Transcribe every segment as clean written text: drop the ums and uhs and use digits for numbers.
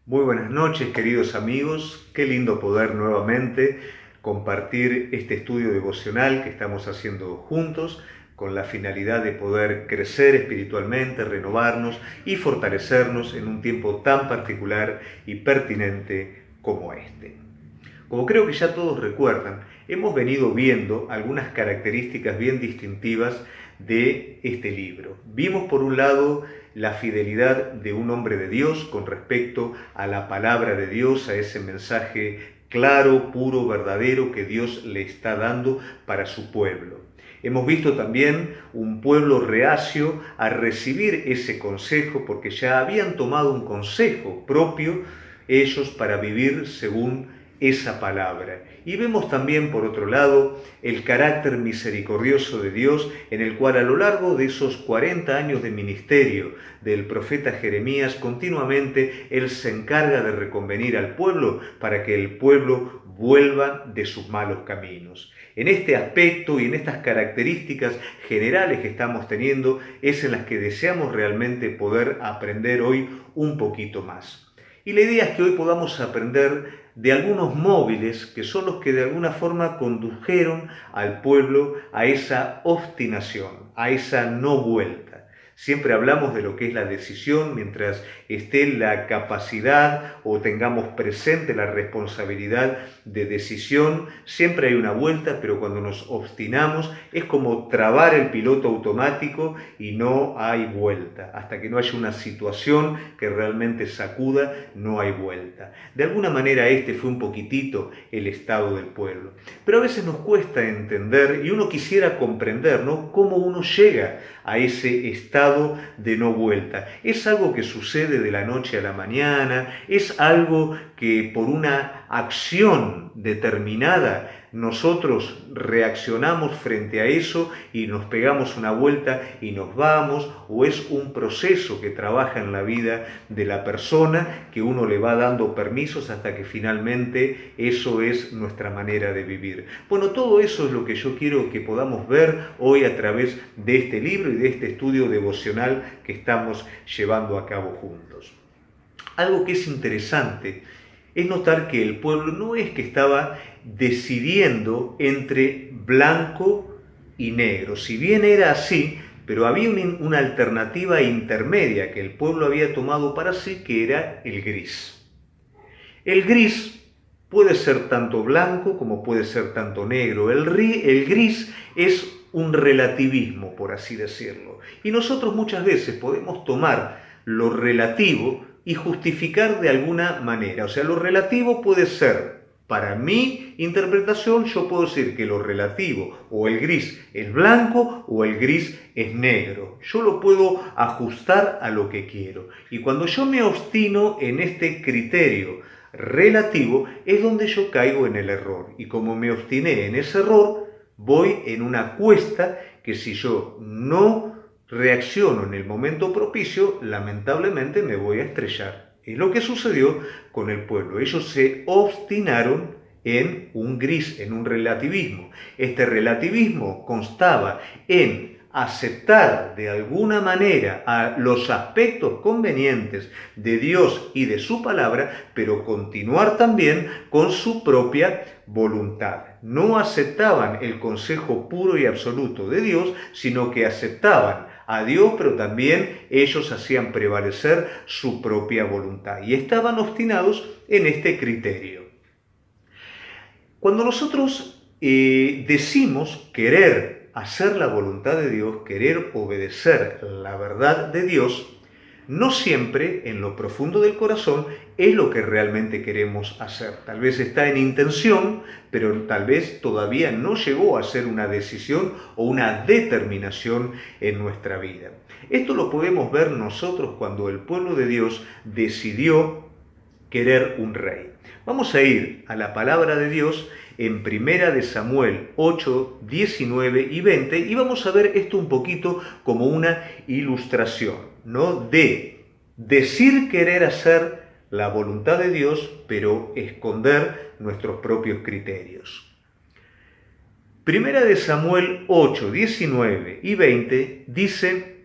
Muy buenas noches, queridos amigos. Qué lindo poder nuevamente compartir este estudio devocional que estamos haciendo juntos con la finalidad de poder crecer espiritualmente, renovarnos y fortalecernos en un tiempo tan particular y pertinente como este. Como creo que ya todos recuerdan, hemos venido viendo algunas características bien distintivas de este libro. Vimos por un lado la fidelidad de un hombre de Dios con respecto a la palabra de Dios, a ese mensaje claro, puro, verdadero que Dios le está dando para su pueblo. Hemos visto también un pueblo reacio a recibir ese consejo porque ya habían tomado un consejo propio ellos para vivir según esa palabra. Y vemos también, por otro lado, el carácter misericordioso de Dios, en el cual a lo largo de esos 40 años de ministerio del profeta Jeremías, continuamente Él se encarga de reconvenir al pueblo para que el pueblo vuelva de sus malos caminos. En este aspecto y en estas características generales que estamos teniendo es en las que deseamos realmente poder aprender hoy un poquito más. Y la idea es que hoy podamos aprender de algunos móviles que son los que de alguna forma condujeron al pueblo a esa obstinación, a esa no vuelta. Siempre hablamos de lo que es la decisión mientras esté la capacidad o tengamos presente la responsabilidad de decisión. Siempre hay una vuelta, pero cuando nos obstinamos es como trabar el piloto automático y no hay vuelta. Hasta que no haya una situación que realmente sacuda, no hay vuelta. De alguna manera este fue un poquitito el estado del pueblo. Pero a veces nos cuesta entender y uno quisiera comprender, ¿no?, cómo uno llega a ese estado de no vuelta. Es algo que sucede de la noche a la mañana, es algo que por una acción determinada nosotros reaccionamos frente a eso y nos pegamos una vuelta y nos vamos, o es un proceso que trabaja en la vida de la persona que uno le va dando permisos hasta que finalmente eso es nuestra manera de vivir. Bueno, todo eso es lo que yo quiero que podamos ver hoy a través de este libro y de este estudio devocional que estamos llevando a cabo juntos. Algo que es interesante es notar que el pueblo no es que estaba decidiendo entre blanco y negro. Si bien era así, pero había una alternativa intermedia que el pueblo había tomado para sí, que era el gris. El gris puede ser tanto blanco como puede ser tanto negro. El gris es un relativismo, por así decirlo. Y nosotros muchas veces podemos tomar lo relativo y justificar de alguna manera. O sea, lo relativo puede ser, para mi interpretación, yo puedo decir que lo relativo o el gris es blanco o el gris es negro. Yo lo puedo ajustar a lo que quiero. Y cuando yo me obstino en este criterio relativo, es donde yo caigo en el error. Y como me obstiné en ese error, voy en una cuesta que si yo no reacciono en el momento propicio, lamentablemente me voy a estrellar. Es lo que sucedió con el pueblo. Ellos se obstinaron en un gris, en un relativismo. Este relativismo constaba en aceptar de alguna manera a los aspectos convenientes de Dios y de su palabra, pero continuar también con su propia voluntad. No aceptaban el consejo puro y absoluto de Dios, sino que aceptaban a Dios, pero también ellos hacían prevalecer su propia voluntad y estaban obstinados en este criterio. Cuando nosotros decimos querer hacer la voluntad de Dios, querer obedecer la verdad de Dios, no siempre en lo profundo del corazón es lo que realmente queremos hacer. Tal vez está en intención, pero tal vez todavía no llegó a ser una decisión o una determinación en nuestra vida. Esto lo podemos ver nosotros cuando el pueblo de Dios decidió querer un rey. Vamos a ir a la palabra de Dios en 1 Samuel 8, 19 y 20 y vamos a ver esto un poquito como una ilustración, ¿no?, de decir querer hacer la voluntad de Dios, pero esconder nuestros propios criterios. 1 Samuel 8, 19 y 20 dice: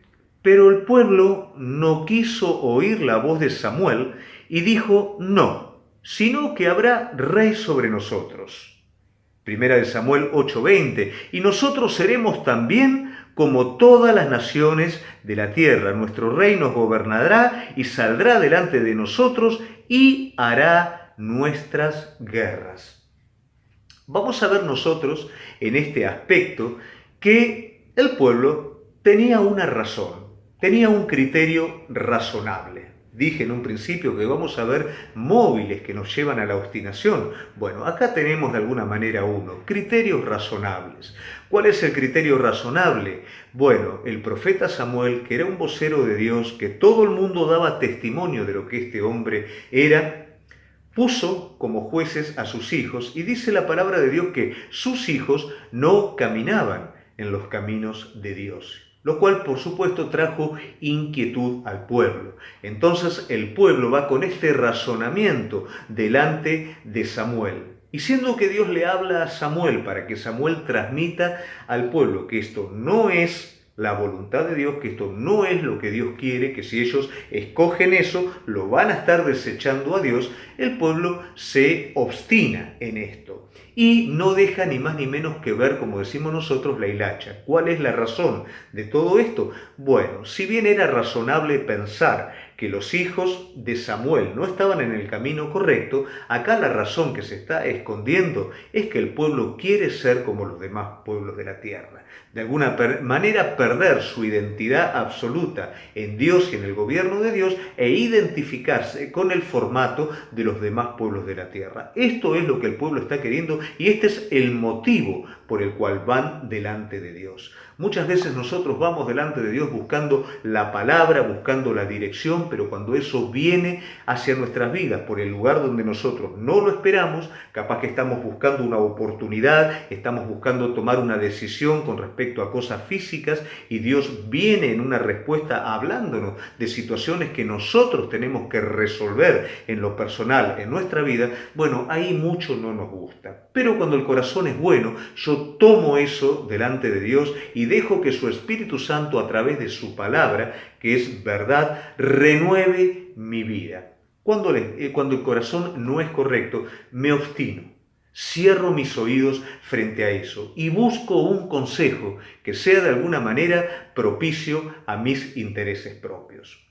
pero el pueblo no quiso oír la voz de Samuel, y dijo, no, sino que habrá rey sobre nosotros. Primera de Samuel 8:20, y nosotros seremos también como todas las naciones de la tierra. Nuestro rey nos gobernará y saldrá delante de nosotros y hará nuestras guerras. Vamos a ver nosotros en este aspecto que el pueblo tenía una razón, tenía un criterio razonable. Dije en un principio que vamos a ver móviles que nos llevan a la obstinación. Bueno, acá tenemos de alguna manera uno, criterios razonables. ¿Cuál es el criterio razonable? Bueno, el profeta Samuel, que era un vocero de Dios, que todo el mundo daba testimonio de lo que este hombre era, puso como jueces a sus hijos y dice la palabra de Dios que sus hijos no caminaban en los caminos de Dios, lo cual por supuesto trajo inquietud al pueblo. Entonces el pueblo va con este razonamiento delante de Samuel. Y siendo que Dios le habla a Samuel para que Samuel transmita al pueblo que esto no es la voluntad de Dios, que esto no es lo que Dios quiere, que si ellos escogen eso, lo van a estar desechando a Dios, el pueblo se obstina en esto. Y no deja ni más ni menos que ver, como decimos nosotros, la hilacha. ¿Cuál es la razón de todo esto? Bueno, si bien era razonable pensar que los hijos de Samuel no estaban en el camino correcto, acá la razón que se está escondiendo es que el pueblo quiere ser como los demás pueblos de la tierra. De alguna manera perder su identidad absoluta en Dios y en el gobierno de Dios e identificarse con el formato de los demás pueblos de la tierra. Esto es lo que el pueblo está queriendo y este es el motivo por el cual van delante de Dios. Muchas veces nosotros vamos delante de Dios buscando la palabra, buscando la dirección, pero cuando eso viene hacia nuestras vidas por el lugar donde nosotros no lo esperamos, capaz que estamos buscando una oportunidad, estamos buscando tomar una decisión con respecto a cosas físicas y Dios viene en una respuesta hablándonos de situaciones que nosotros tenemos que resolver en lo personal, en nuestra vida. Bueno, ahí mucho no nos gusta. Pero cuando el corazón es bueno, yo tomo eso delante de Dios y dejo que su Espíritu Santo a través de su palabra, que es verdad, renueve mi vida. Cuando el corazón no es correcto, me obstino. Cierro mis oídos frente a eso y busco un consejo que sea de alguna manera propicio a mis intereses propios.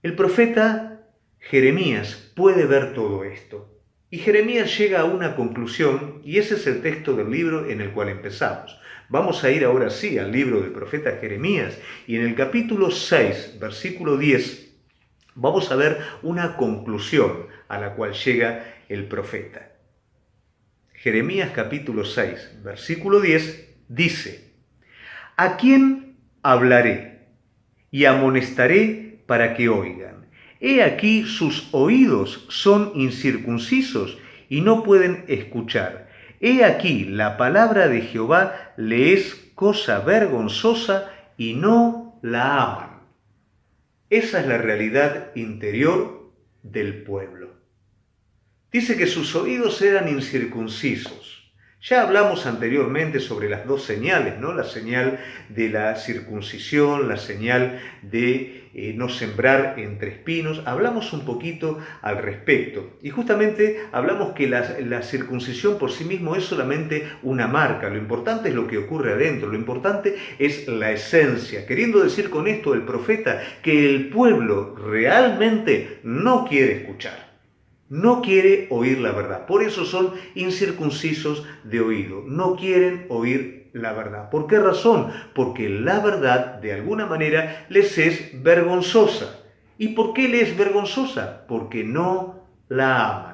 El profeta Jeremías puede ver todo esto. Y Jeremías llega a una conclusión, y ese es el texto del libro en el cual empezamos. Vamos a ir ahora sí al libro del profeta Jeremías, y en el capítulo 6, versículo 10, vamos a ver una conclusión a la cual llega el profeta. Jeremías capítulo 6, versículo 10, dice: ¿A quién hablaré y amonestaré para que oigan? He aquí sus oídos son incircuncisos y no pueden escuchar. He aquí la palabra de Jehová le es cosa vergonzosa y no la aman. Esa es la realidad interior del pueblo. Dice que sus oídos eran incircuncisos. Ya hablamos anteriormente sobre las dos señales, ¿no? La señal de la circuncisión, la señal de no sembrar entre espinos. Hablamos un poquito al respecto. Y justamente hablamos que la circuncisión por sí mismo es solamente una marca. Lo importante es lo que ocurre adentro. Lo importante es la esencia. Queriendo decir con esto el profeta que el pueblo realmente no quiere escuchar. No quiere oír la verdad. Por eso son incircuncisos de oído. No quieren oír la verdad. ¿Por qué razón? Porque la verdad, de alguna manera, les es vergonzosa. ¿Y por qué les es vergonzosa? Porque no la aman.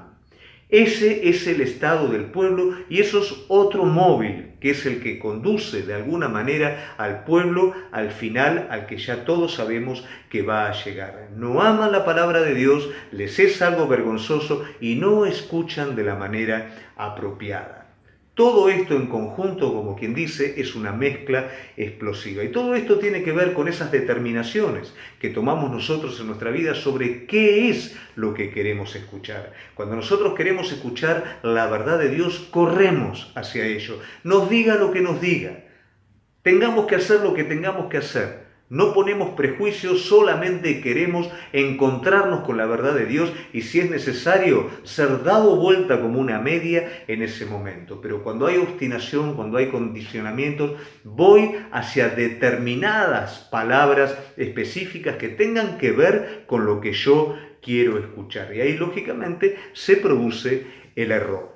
Ese es el estado del pueblo y eso es otro móvil, que es el que conduce de alguna manera al pueblo al final, al que ya todos sabemos que va a llegar. No aman la palabra de Dios, les es algo vergonzoso y no escuchan de la manera apropiada. Todo esto en conjunto, como quien dice, es una mezcla explosiva. Y todo esto tiene que ver con esas determinaciones que tomamos nosotros en nuestra vida sobre qué es lo que queremos escuchar. Cuando nosotros queremos escuchar la verdad de Dios, corremos hacia ello. Nos diga lo que nos diga. Tengamos que hacer lo que tengamos que hacer. No ponemos prejuicios, solamente queremos encontrarnos con la verdad de Dios y si es necesario ser dado vuelta como una media en ese momento. Pero cuando hay obstinación, cuando hay condicionamientos, voy hacia determinadas palabras específicas que tengan que ver con lo que yo quiero escuchar. Y ahí lógicamente se produce el error.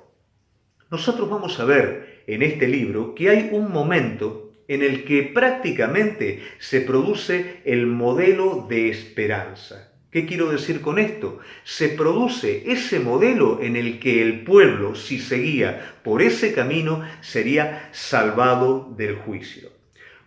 Nosotros vamos a ver en este libro que hay un momento en el que prácticamente se produce el modelo de esperanza. ¿Qué quiero decir con esto? Se produce ese modelo en el que el pueblo, si seguía por ese camino, sería salvado del juicio.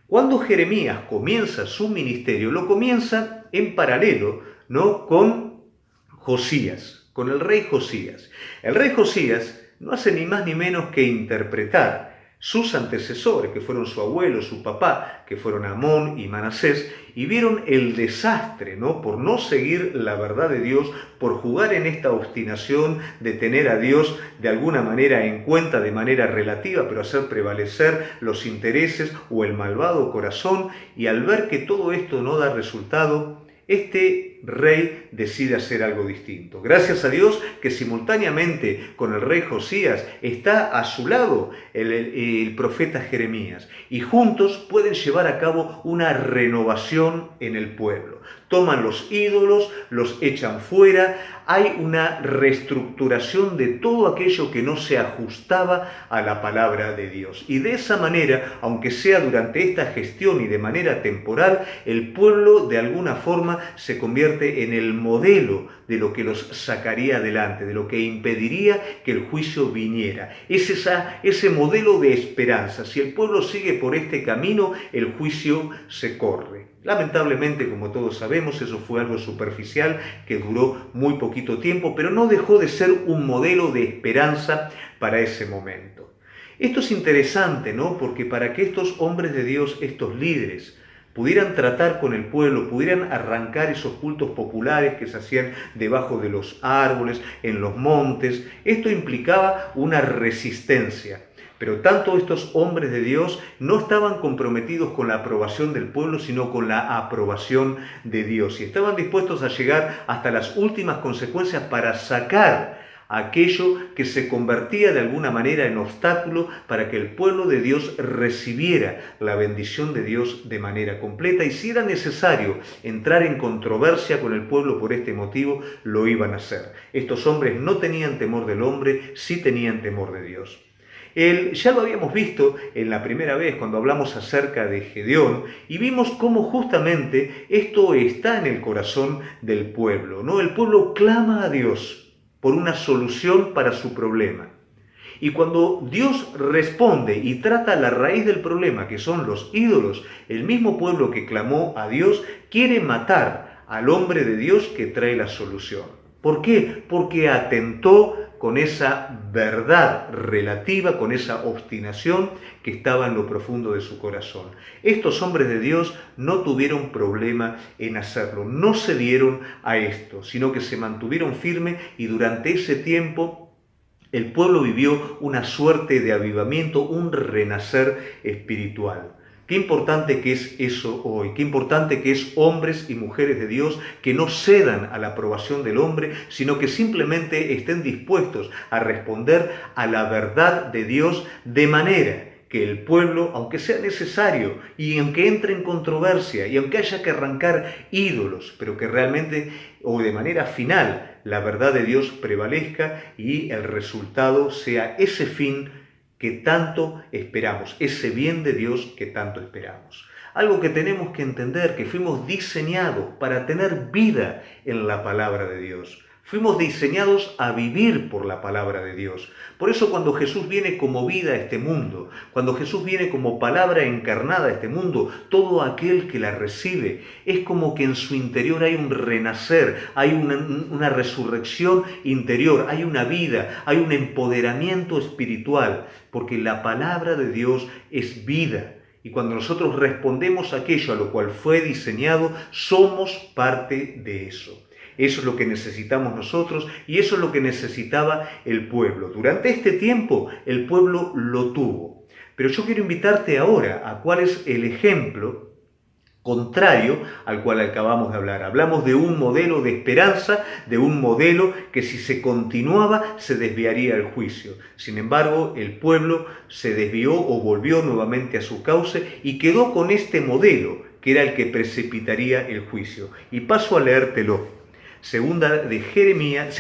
Cuando Jeremías comienza su ministerio, lo comienza en paralelo, ¿no?, con Josías, con el rey Josías. El rey Josías no hace ni más ni menos que interpretar sus antecesores, que fueron su abuelo, su papá, que fueron Amón y Manasés, y vieron el desastre, ¿no?, por no seguir la verdad de Dios, por jugar en esta obstinación de tener a Dios de alguna manera en cuenta de manera relativa, pero hacer prevalecer los intereses o el malvado corazón, y al ver que todo esto no da resultado, este rey decide hacer algo distinto. Gracias a Dios que simultáneamente con el rey Josías está a su lado el profeta Jeremías y juntos pueden llevar a cabo una renovación en el pueblo. Toman los ídolos, los echan fuera, hay una reestructuración de todo aquello que no se ajustaba a la palabra de Dios. Y de esa manera, aunque sea durante esta gestión y de manera temporal, el pueblo de alguna forma se convierte en el modelo de lo que los sacaría adelante, de lo que impediría que el juicio viniera. Es ese modelo de esperanza. Si el pueblo sigue por este camino, el juicio se corre. Lamentablemente, como todos sabemos, eso fue algo superficial que duró muy poquito tiempo, pero no dejó de ser un modelo de esperanza para ese momento. Esto es interesante, ¿no?, porque para que estos hombres de Dios, estos líderes, pudieran tratar con el pueblo, pudieran arrancar esos cultos populares que se hacían debajo de los árboles, en los montes, esto implicaba una resistencia. Pero tanto estos hombres de Dios no estaban comprometidos con la aprobación del pueblo, sino con la aprobación de Dios. Y estaban dispuestos a llegar hasta las últimas consecuencias para sacar aquello que se convertía de alguna manera en obstáculo para que el pueblo de Dios recibiera la bendición de Dios de manera completa. Y si era necesario entrar en controversia con el pueblo por este motivo, lo iban a hacer. Estos hombres no tenían temor del hombre, sí tenían temor de Dios. Ya lo habíamos visto en la primera vez cuando hablamos acerca de Gedeón y vimos cómo justamente esto está en el corazón del pueblo, ¿no? El pueblo clama a Dios por una solución para su problema. Y cuando Dios responde y trata la raíz del problema, que son los ídolos, el mismo pueblo que clamó a Dios quiere matar al hombre de Dios que trae la solución. ¿Por qué? Porque atentó con esa verdad relativa, con esa obstinación que estaba en lo profundo de su corazón. Estos hombres de Dios no tuvieron problema en hacerlo, no cedieron a esto, sino que se mantuvieron firmes y durante ese tiempo el pueblo vivió una suerte de avivamiento, un renacer espiritual. Qué importante que es eso hoy, qué importante que es hombres y mujeres de Dios que no cedan a la aprobación del hombre, sino que simplemente estén dispuestos a responder a la verdad de Dios de manera que el pueblo, aunque sea necesario, y aunque entre en controversia, y aunque haya que arrancar ídolos, pero que realmente, o de manera final, la verdad de Dios prevalezca y el resultado sea ese fin que tanto esperamos, ese bien de Dios que tanto esperamos. Algo que tenemos que entender, que fuimos diseñados para tener vida en la palabra de Dios. Fuimos diseñados a vivir por la palabra de Dios. Por eso cuando Jesús viene como vida a este mundo, cuando Jesús viene como palabra encarnada a este mundo, todo aquel que la recibe es como que en su interior hay un renacer, hay una resurrección interior, hay una vida, hay un empoderamiento espiritual, porque la palabra de Dios es vida. Y cuando nosotros respondemos a aquello a lo cual fue diseñado, somos parte de eso. Eso es lo que necesitamos nosotros y eso es lo que necesitaba el pueblo. Durante este tiempo el pueblo lo tuvo. Pero yo quiero invitarte ahora a cuál es el ejemplo contrario al cual acabamos de hablar. Hablamos de un modelo de esperanza, de un modelo que si se continuaba se desviaría el juicio. Sin embargo, el pueblo se desvió o volvió nuevamente a su cauce y quedó con este modelo, que era el que precipitaría el juicio. Y paso a leértelo. Jeremías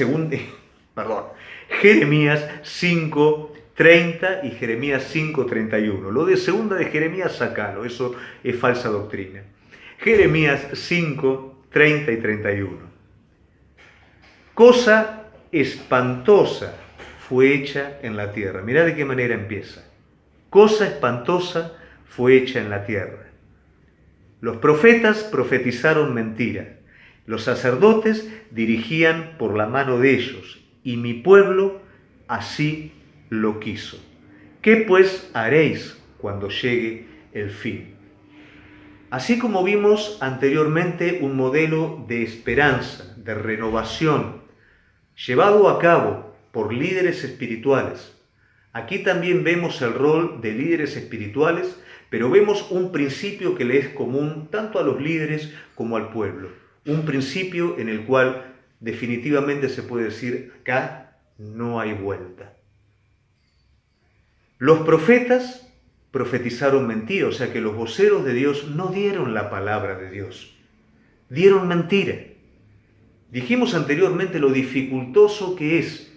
5:30 y Jeremías 5:31. Lo de segunda de Jeremías, sacalo, eso es falsa doctrina. Jeremías 5:30 y 31. Cosa espantosa fue hecha en la tierra. Mirá de qué manera empieza. Cosa espantosa fue hecha en la tierra. Los profetas profetizaron mentira. Los sacerdotes dirigían por la mano de ellos, y mi pueblo así lo quiso. ¿Qué pues haréis cuando llegue el fin? Así como vimos anteriormente un modelo de esperanza, de renovación, llevado a cabo por líderes espirituales, aquí también vemos el rol de líderes espirituales, pero vemos un principio que le es común tanto a los líderes como al pueblo. Un principio en el cual definitivamente se puede decir, acá no hay vuelta. Los profetas profetizaron mentira, o sea que los voceros de Dios no dieron la palabra de Dios, dieron mentira. Dijimos anteriormente lo dificultoso que es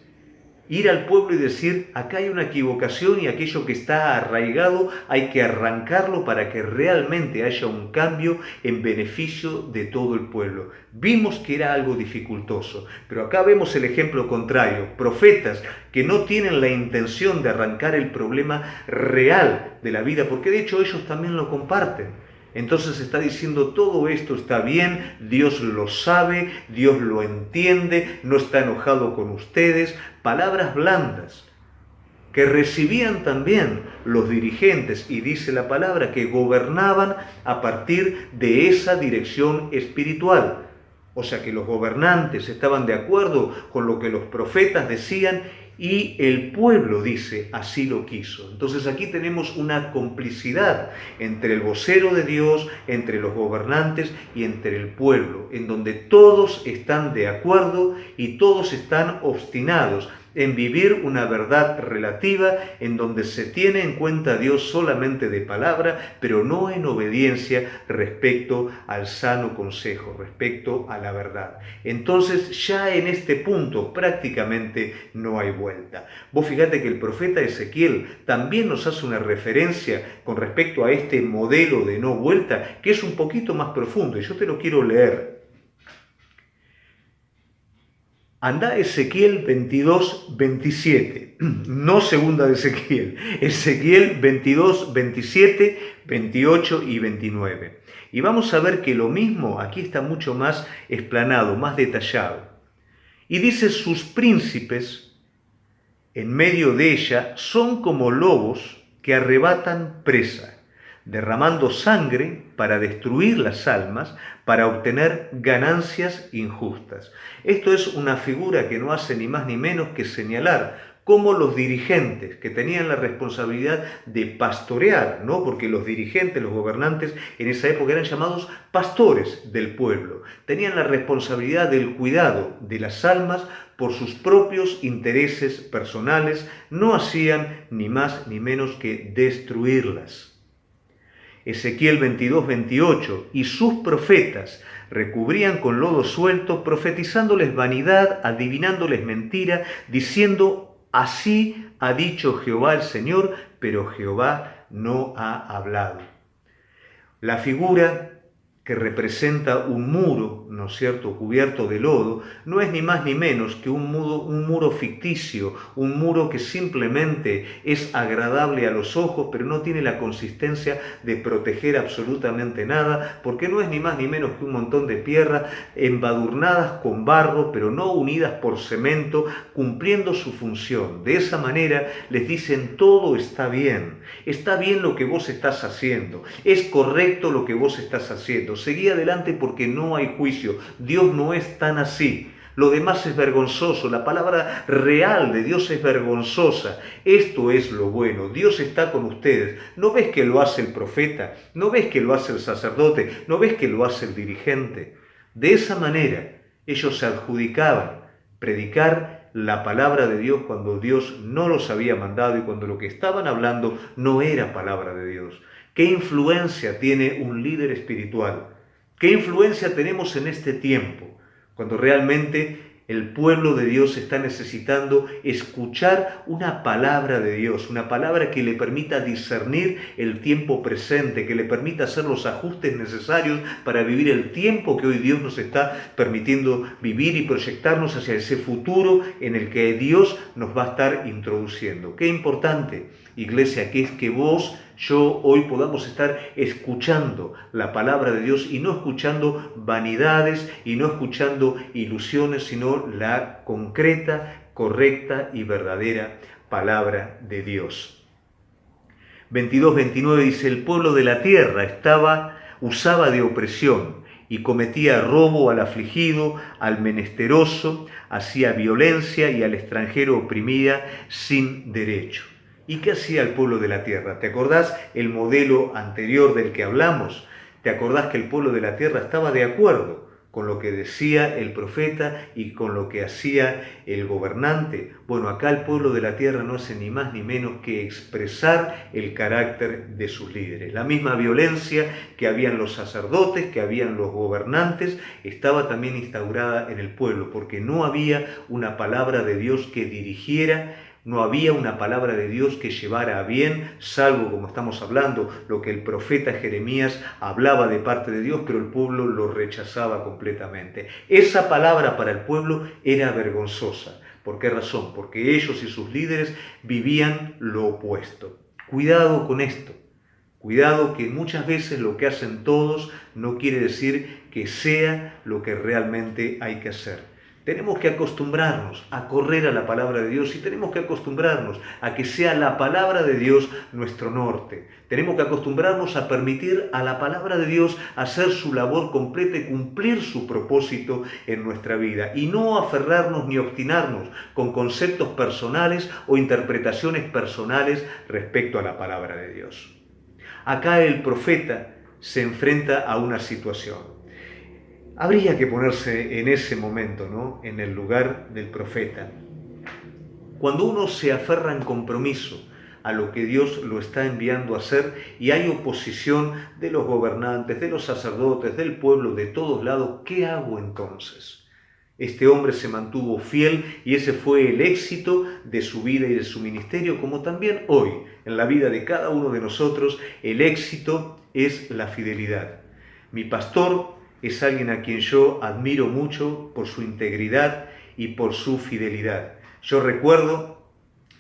ir al pueblo y decir, acá hay una equivocación y aquello que está arraigado hay que arrancarlo para que realmente haya un cambio en beneficio de todo el pueblo. Vimos que era algo dificultoso, pero acá vemos el ejemplo contrario, profetas que no tienen la intención de arrancar el problema real de la vida, porque de hecho ellos también lo comparten. Entonces está diciendo, todo esto está bien, Dios lo sabe, Dios lo entiende, no está enojado con ustedes. Palabras blandas que recibían también los dirigentes, y dice la palabra que gobernaban a partir de esa dirección espiritual. O sea que los gobernantes estaban de acuerdo con lo que los profetas decían y el pueblo dice, así lo quiso. Entonces aquí tenemos una complicidad entre el vocero de Dios, entre los gobernantes y entre el pueblo, en donde todos están de acuerdo y todos están obstinados en vivir una verdad relativa en donde se tiene en cuenta a Dios solamente de palabra, pero no en obediencia respecto al sano consejo, respecto a la verdad. Entonces ya en este punto prácticamente no hay vuelta. Vos fíjate que el profeta Ezequiel también nos hace una referencia con respecto a este modelo de no vuelta, que es un poquito más profundo, y yo te lo quiero leer. Anda Ezequiel 22, 27, no segunda de Ezequiel, Ezequiel 22, 27, 28 y 29. Y vamos a ver que lo mismo aquí está mucho más explanado, más detallado. Y dice, sus príncipes en medio de ella son como lobos que arrebatan presa, derramando sangre para destruir las almas, para obtener ganancias injustas. Esto es una figura que no hace ni más ni menos que señalar cómo los dirigentes que tenían la responsabilidad de pastorear, ¿no? Porque los dirigentes, los gobernantes en esa época eran llamados pastores del pueblo, tenían la responsabilidad del cuidado de las almas por sus propios intereses personales, no hacían ni más ni menos que destruirlas. Ezequiel 22, 28, y sus profetas recubrían con lodo suelto, profetizándoles vanidad, adivinándoles mentira, diciendo, así ha dicho Jehová el Señor, pero Jehová no ha hablado. La figura que representa un muro, ¿no es cierto?, cubierto de lodo, no es ni más ni menos que un muro ficticio, un muro que simplemente es agradable a los ojos, pero no tiene la consistencia de proteger absolutamente nada, porque no es ni más ni menos que un montón de piedras embadurnadas con barro, pero no unidas por cemento, cumpliendo su función. De esa manera les dicen, todo está bien lo que vos estás haciendo, es correcto lo que vos estás haciendo, seguí adelante porque no hay juicio. Dios no es tan así. Lo demás es vergonzoso. La palabra real de Dios es vergonzosa. Esto es lo bueno. Dios está con ustedes. ¿No ves que lo hace el profeta? ¿No ves que lo hace el sacerdote? ¿No ves que lo hace el dirigente? De esa manera, ellos se adjudicaban predicar la palabra de Dios cuando Dios no los había mandado y cuando lo que estaban hablando no era palabra de Dios. ¿Qué influencia tiene un líder espiritual? ¿Qué influencia tenemos en este tiempo, cuando realmente el pueblo de Dios está necesitando escuchar una palabra de Dios, una palabra que le permita discernir el tiempo presente, que le permita hacer los ajustes necesarios para vivir el tiempo que hoy Dios nos está permitiendo vivir y proyectarnos hacia ese futuro en el que Dios nos va a estar introduciendo? Qué importante, iglesia, que es que vos, yo, hoy podamos estar escuchando la palabra de Dios y no escuchando vanidades y no escuchando ilusiones, sino la concreta, correcta y verdadera palabra de Dios. 22-29 dice: el pueblo de la tierra usaba de opresión y cometía robo al afligido, al menesteroso, hacía violencia y al extranjero oprimía sin derecho. ¿Y qué hacía el pueblo de la tierra? ¿Te acordás el modelo anterior del que hablamos? ¿Te acordás que el pueblo de la tierra estaba de acuerdo con lo que decía el profeta y con lo que hacía el gobernante? Bueno, acá el pueblo de la tierra no hace ni más ni menos que expresar el carácter de sus líderes. La misma violencia que habían los sacerdotes, que habían los gobernantes, estaba también instaurada en el pueblo, porque no había una palabra de Dios que dirigiera. No había una palabra de Dios que llevara a bien, salvo, como estamos hablando, lo que el profeta Jeremías hablaba de parte de Dios, pero el pueblo lo rechazaba completamente. Esa palabra para el pueblo era vergonzosa. ¿Por qué razón? Porque ellos y sus líderes vivían lo opuesto. Cuidado con esto. Cuidado, que muchas veces lo que hacen todos no quiere decir que sea lo que realmente hay que hacer. Tenemos que acostumbrarnos a correr a la palabra de Dios y tenemos que acostumbrarnos a que sea la palabra de Dios nuestro norte. Tenemos que acostumbrarnos a permitir a la palabra de Dios hacer su labor completa y cumplir su propósito en nuestra vida. Y no aferrarnos ni obstinarnos con conceptos personales o interpretaciones personales respecto a la palabra de Dios. Acá el profeta se enfrenta a una situación. Habría que ponerse en ese momento, ¿no?, en el lugar del profeta. Cuando uno se aferra en compromiso a lo que Dios lo está enviando a hacer y hay oposición de los gobernantes, de los sacerdotes, del pueblo, de todos lados, ¿qué hago entonces? Este hombre se mantuvo fiel y ese fue el éxito de su vida y de su ministerio, como también hoy, en la vida de cada uno de nosotros, el éxito es la fidelidad. Mi pastor es alguien a quien yo admiro mucho por su integridad y por su fidelidad. Yo recuerdo,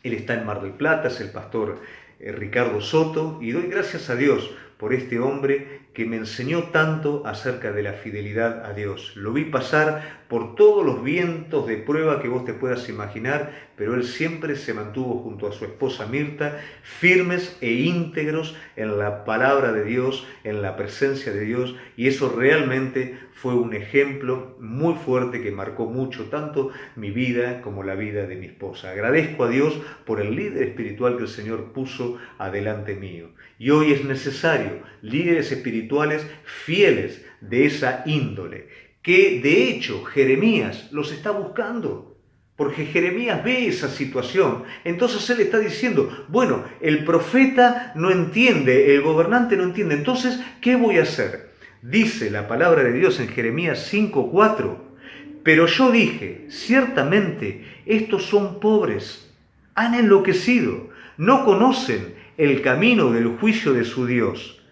él está en Mar del Plata, es el pastor Ricardo Soto, y doy gracias a Dios por este hombre que me enseñó tanto acerca de la fidelidad a Dios. Lo vi pasar por todos los vientos de prueba que vos te puedas imaginar, pero él siempre se mantuvo junto a su esposa Mirta, firmes e íntegros en la palabra de Dios, en la presencia de Dios, y eso realmente fue un ejemplo muy fuerte que marcó mucho tanto mi vida como la vida de mi esposa. Agradezco a Dios por el líder espiritual que el Señor puso adelante mío. Y hoy es necesario líderes espirituales fieles de esa índole, que de hecho Jeremías los está buscando, porque Jeremías ve esa situación. Entonces él está diciendo, bueno, el profeta no entiende, el gobernante no entiende, entonces, ¿qué voy a hacer? Dice la palabra de Dios en Jeremías 5:4, pero yo dije, ciertamente estos son pobres, han enloquecido, no conocen el camino del juicio de su Dios.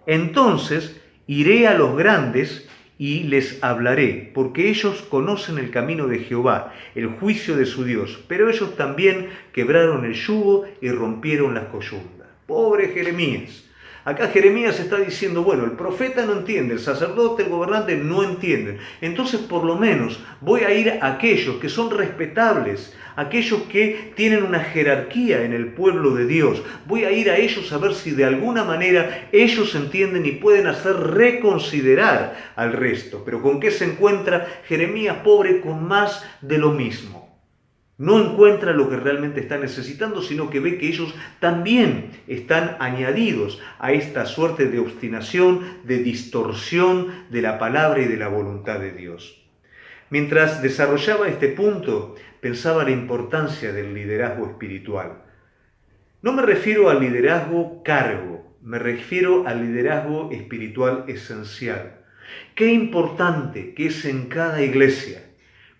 Entonces iré a los grandes y les hablaré, porque ellos conocen el camino de Jehová, el juicio de su Dios, pero ellos también quebraron el yugo y rompieron las coyundas. Pobre Jeremías. Acá Jeremías está diciendo, bueno, el profeta no entiende, el sacerdote, el gobernante no entienden. Entonces, por lo menos, voy a ir a aquellos que son respetables, aquellos que tienen una jerarquía en el pueblo de Dios. Voy a ir a ellos a ver si de alguna manera ellos entienden y pueden hacer reconsiderar al resto. Pero ¿con qué se encuentra Jeremías, pobre? Con más de lo mismo. No encuentra lo que realmente está necesitando, sino que ve que ellos también están añadidos a esta suerte de obstinación, de distorsión de la palabra y de la voluntad de Dios. Mientras desarrollaba este punto, pensaba la importancia del liderazgo espiritual. No me refiero al liderazgo cargo, me refiero al liderazgo espiritual esencial. Qué importante que es en cada iglesia,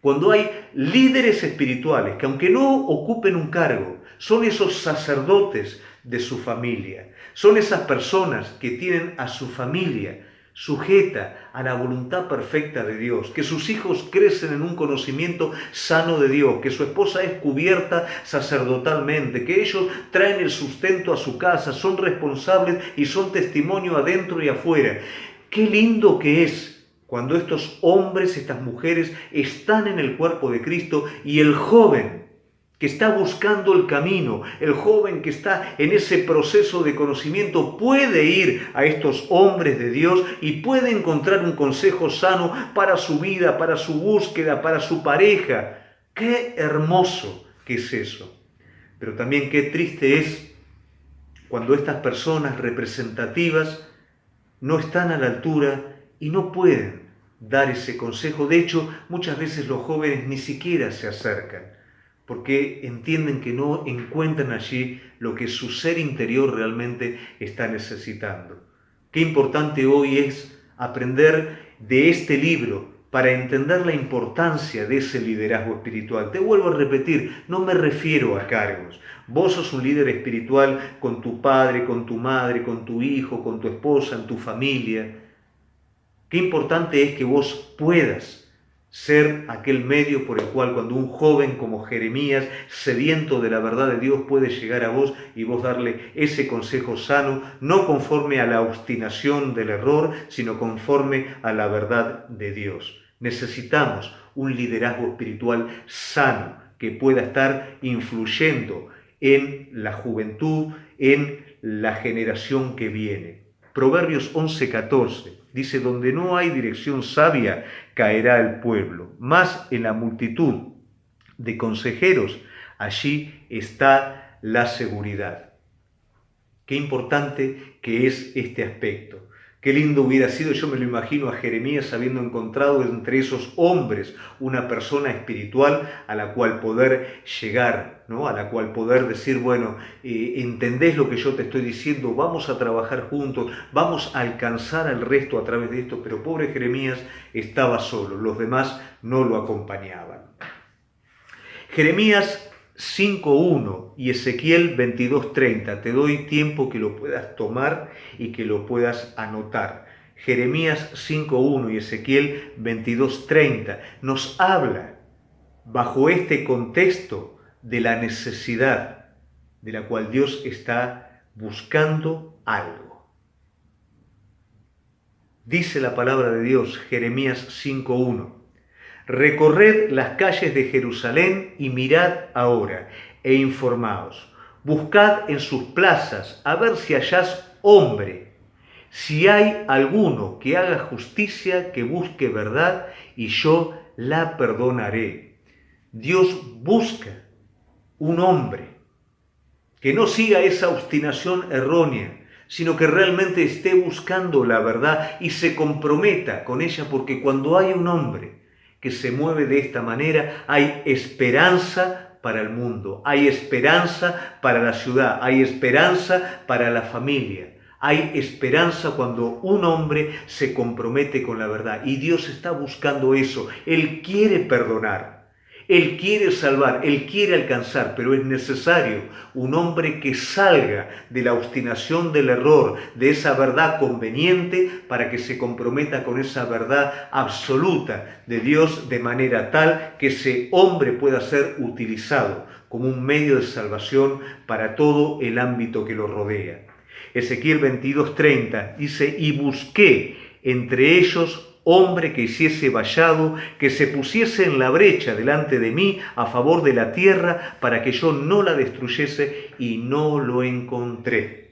cuando hay líderes espirituales que, aunque no ocupen un cargo, son esos sacerdotes de su familia, son esas personas que tienen a su familia sujeta a la voluntad perfecta de Dios, que sus hijos crecen en un conocimiento sano de Dios, que su esposa es cubierta sacerdotalmente, que ellos traen el sustento a su casa, son responsables y son testimonio adentro y afuera. Qué lindo que es cuando estos hombres, estas mujeres están en el cuerpo de Cristo y el joven que está buscando el camino, el joven que está en ese proceso de conocimiento, puede ir a estos hombres de Dios y puede encontrar un consejo sano para su vida, para su búsqueda, para su pareja. Qué hermoso que es eso. Pero también qué triste es cuando estas personas representativas no están a la altura y no pueden dar ese consejo. De hecho, muchas veces los jóvenes ni siquiera se acercan, porque entienden que no encuentran allí lo que su ser interior realmente está necesitando. Qué importante hoy es aprender de este libro para entender la importancia de ese liderazgo espiritual. Te vuelvo a repetir, no me refiero a cargos. Vos sos un líder espiritual con tu padre, con tu madre, con tu hijo, con tu esposa, en tu familia. Qué importante es que vos puedas ser aquel medio por el cual cuando un joven como Jeremías, sediento de la verdad de Dios, puede llegar a vos y vos darle ese consejo sano, no conforme a la obstinación del error, sino conforme a la verdad de Dios. Necesitamos un liderazgo espiritual sano que pueda estar influyendo en la juventud, en la generación que viene. Proverbios 11:14 dice, donde no hay dirección sabia, caerá el pueblo, mas en la multitud de consejeros, allí está la seguridad. Qué importante que es este aspecto. Qué lindo hubiera sido, yo me lo imagino a Jeremías habiendo encontrado entre esos hombres una persona espiritual a la cual poder llegar, ¿no? A la cual poder decir, bueno, entendés lo que yo te estoy diciendo, vamos a trabajar juntos, vamos a alcanzar al resto a través de esto. Pero pobre Jeremías estaba solo, los demás no lo acompañaban. Jeremías 5:1 y Ezequiel 22:30. Te doy tiempo que lo puedas tomar y que lo puedas anotar. Jeremías 5:1 y Ezequiel 22:30 nos habla bajo este contexto de la necesidad de la cual Dios está buscando algo. Dice la palabra de Dios, Jeremías 5:1. Recorred las calles de Jerusalén y mirad ahora e informaos. Buscad en sus plazas a ver si hallás hombre, si hay alguno que haga justicia, que busque verdad, y yo la perdonaré. Dios busca un hombre que no siga esa obstinación errónea, sino que realmente esté buscando la verdad y se comprometa con ella, porque cuando hay un hombre que se mueve de esta manera, hay esperanza para el mundo, hay esperanza para la ciudad, hay esperanza para la familia, hay esperanza cuando un hombre se compromete con la verdad. Y Dios está buscando eso. Él quiere perdonar, Él quiere salvar, Él quiere alcanzar, pero es necesario un hombre que salga de la obstinación del error, de esa verdad conveniente, para que se comprometa con esa verdad absoluta de Dios, de manera tal que ese hombre pueda ser utilizado como un medio de salvación para todo el ámbito que lo rodea. Ezequiel 22:30 dice, y busqué entre ellos hombre que hiciese vallado, que se pusiese en la brecha delante de mí a favor de la tierra para que yo no la destruyese, y no lo encontré.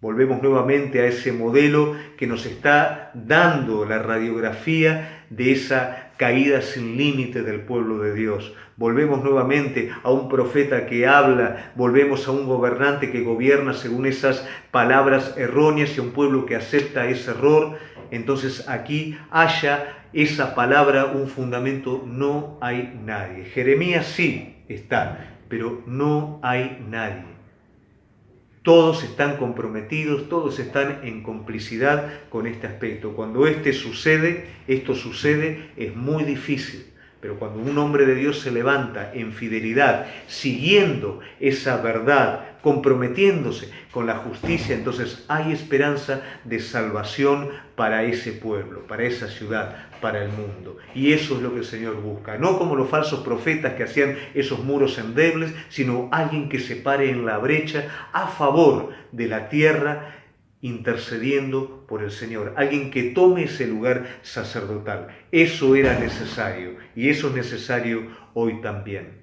Volvemos nuevamente a ese modelo que nos está dando la radiografía de esa caída sin límite del pueblo de Dios. Volvemos nuevamente a un profeta que habla, volvemos a un gobernante que gobierna según esas palabras erróneas y a un pueblo que acepta ese error. Entonces aquí haya esa palabra un fundamento, no hay nadie. Jeremías sí está, pero no hay nadie. Todos están comprometidos, todos están en complicidad con este aspecto. Cuando esto sucede, es muy difícil. Pero cuando un hombre de Dios se levanta en fidelidad, siguiendo esa verdad, comprometiéndose con la justicia, entonces hay esperanza de salvación para ese pueblo, para esa ciudad, para el mundo. Y eso es lo que el Señor busca. No como los falsos profetas que hacían esos muros endebles, sino alguien que se pare en la brecha a favor de la tierra, intercediendo por el Señor, alguien que tome ese lugar sacerdotal. Eso era necesario y eso es necesario hoy también.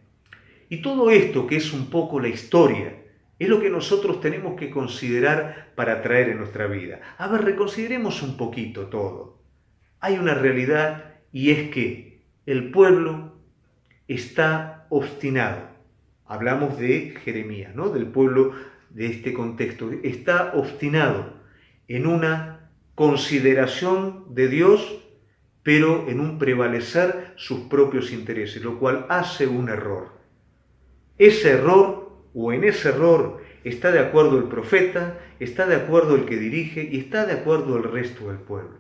Y todo esto, que es un poco la historia, es lo que nosotros tenemos que considerar para traer en nuestra vida. A ver, reconsideremos un poquito todo. Hay una realidad, y es que el pueblo está obstinado. Hablamos de Jeremías, ¿no? Del pueblo de este contexto. Está obstinado en una consideración de Dios, pero en un prevalecer sus propios intereses, lo cual hace un error. Ese error, o en ese error, está de acuerdo el profeta, está de acuerdo el que dirige y está de acuerdo el resto del pueblo.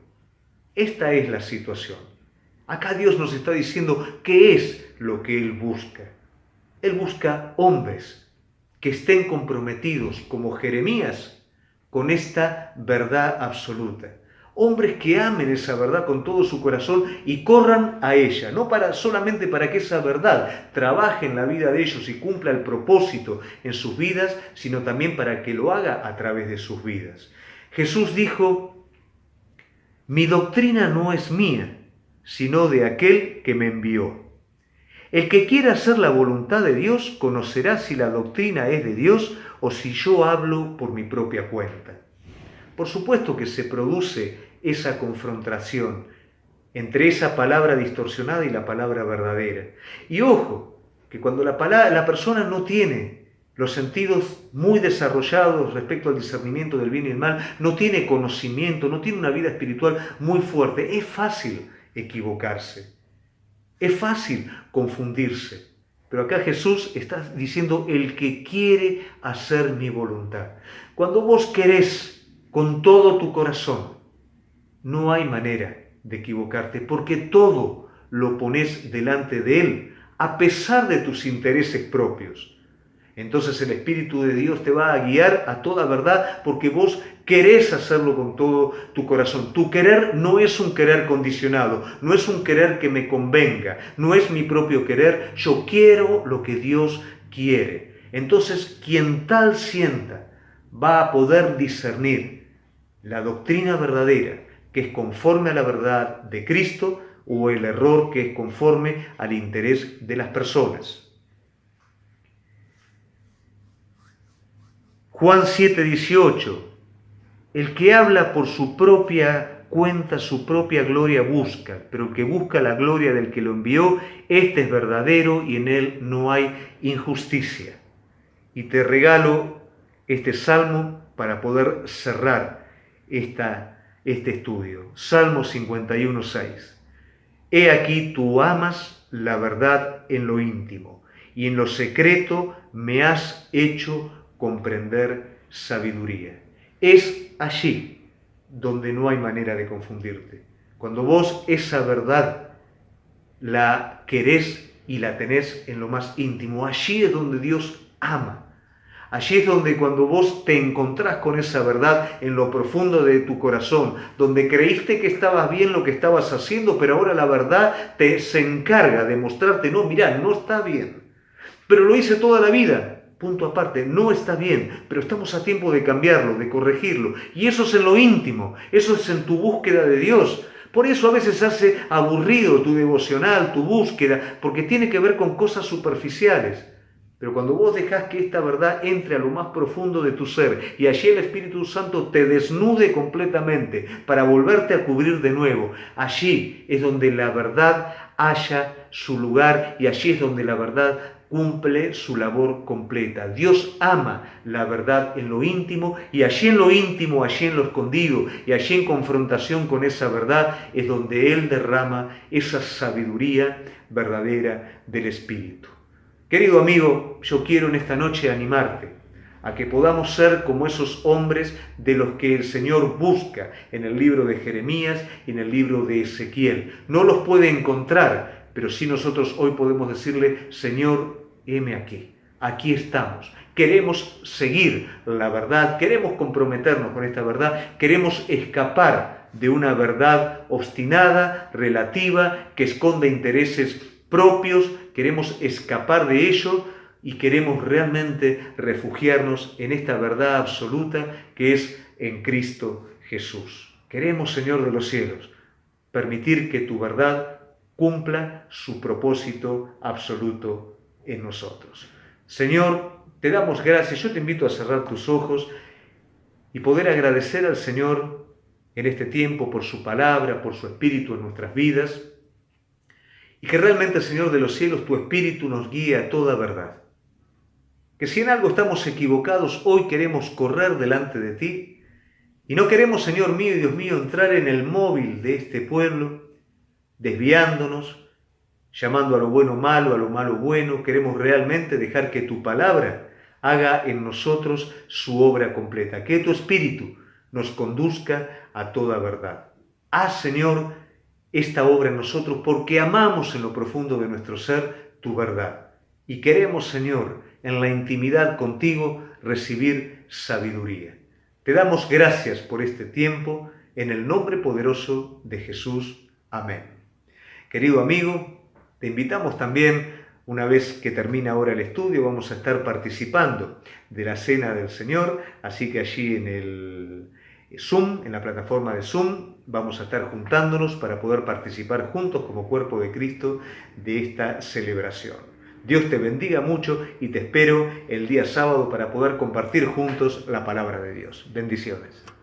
Esta es la situación. Acá Dios nos está diciendo qué es lo que Él busca. Él busca hombres que estén comprometidos, como Jeremías, con esta verdad absoluta. Hombres que amen esa verdad con todo su corazón y corran a ella, no solamente para que esa verdad trabaje en la vida de ellos y cumpla el propósito en sus vidas, sino también para que lo haga a través de sus vidas. Jesús dijo, mi doctrina no es mía, sino de aquel que me envió. El que quiera hacer la voluntad de Dios conocerá si la doctrina es de Dios o si yo hablo por mi propia cuenta. Por supuesto que se produce esa confrontación entre esa palabra distorsionada y la palabra verdadera. Y ojo, que cuando la persona no tiene los sentidos muy desarrollados respecto al discernimiento del bien y el mal, no tiene conocimiento, no tiene una vida espiritual muy fuerte, es fácil equivocarse. Es fácil confundirse, pero acá Jesús está diciendo el que quiere hacer mi voluntad. Cuando vos querés con todo tu corazón, no hay manera de equivocarte, porque todo lo pones delante de Él, a pesar de tus intereses propios. Entonces el Espíritu de Dios te va a guiar a toda verdad porque vos querés hacerlo con todo tu corazón. Tu querer no es un querer condicionado, no es un querer que me convenga, no es mi propio querer, yo quiero lo que Dios quiere. Entonces quien tal sienta va a poder discernir la doctrina verdadera que es conforme a la verdad de Cristo o el error que es conforme al interés de las personas. Juan 7:18, el que habla por su propia cuenta, su propia gloria busca, pero el que busca la gloria del que lo envió, este es verdadero y en él no hay injusticia. Y te regalo este salmo para poder cerrar este estudio. Salmo 51:6. He aquí tú amas la verdad en lo íntimo y en lo secreto me has hecho comprender sabiduría. Es allí donde no hay manera de confundirte. Cuando vos esa verdad la querés y la tenés en lo más íntimo, allí es donde Dios ama. Allí es donde cuando vos te encontrás con esa verdad en lo profundo de tu corazón, donde creíste que estabas bien lo que estabas haciendo, pero ahora la verdad se encarga de mostrarte, no, mirá, no está bien. Pero lo hice toda la vida. punto aparte, no está bien, pero estamos a tiempo de cambiarlo, de corregirlo. Y eso es en lo íntimo, eso es en tu búsqueda de Dios. Por eso a veces hace aburrido tu devocional, tu búsqueda, porque tiene que ver con cosas superficiales. Pero cuando vos dejás que esta verdad entre a lo más profundo de tu ser y allí el Espíritu Santo te desnude completamente para volverte a cubrir de nuevo, allí es donde la verdad halla su lugar y allí es donde la verdad cumple su labor completa. Dios ama la verdad en lo íntimo y allí en lo íntimo, allí en lo escondido y allí en confrontación con esa verdad es donde Él derrama esa sabiduría verdadera del Espíritu. Querido amigo, yo quiero en esta noche animarte a que podamos ser como esos hombres de los que el Señor busca en el libro de Jeremías y en el libro de Ezequiel. No los puede encontrar, pero sí nosotros hoy podemos decirle, Señor, heme aquí, aquí estamos. Queremos seguir la verdad, queremos comprometernos con esta verdad, queremos escapar de una verdad obstinada, relativa, que esconde intereses propios, queremos escapar de ello y queremos realmente refugiarnos en esta verdad absoluta que es en Cristo Jesús. Queremos, Señor de los cielos, permitir que tu verdad cumpla su propósito absoluto en nosotros. Señor, te damos gracias. Yo te invito a cerrar tus ojos y poder agradecer al Señor en este tiempo por su palabra, por su Espíritu en nuestras vidas. Y que realmente, Señor de los cielos, tu Espíritu nos guíe a toda verdad. Que si en algo estamos equivocados, hoy queremos correr delante de ti. Y no queremos, Señor mío y Dios mío, entrar en el móvil de este pueblo, desviándonos, llamando a lo bueno malo, a lo malo bueno. Queremos realmente dejar que tu palabra haga en nosotros su obra completa. Que tu Espíritu nos conduzca a toda verdad. Haz, Señor, esta obra en nosotros porque amamos en lo profundo de nuestro ser tu verdad. Y queremos, Señor, en la intimidad contigo recibir sabiduría. Te damos gracias por este tiempo, en el nombre poderoso de Jesús. Amén. Querido amigo, te invitamos también, una vez que termina ahora el estudio, vamos a estar participando de la Cena del Señor, así que allí en el Zoom, en la plataforma de Zoom, vamos a estar juntándonos para poder participar juntos como cuerpo de Cristo de esta celebración. Dios te bendiga mucho y te espero el día sábado para poder compartir juntos la palabra de Dios. Bendiciones.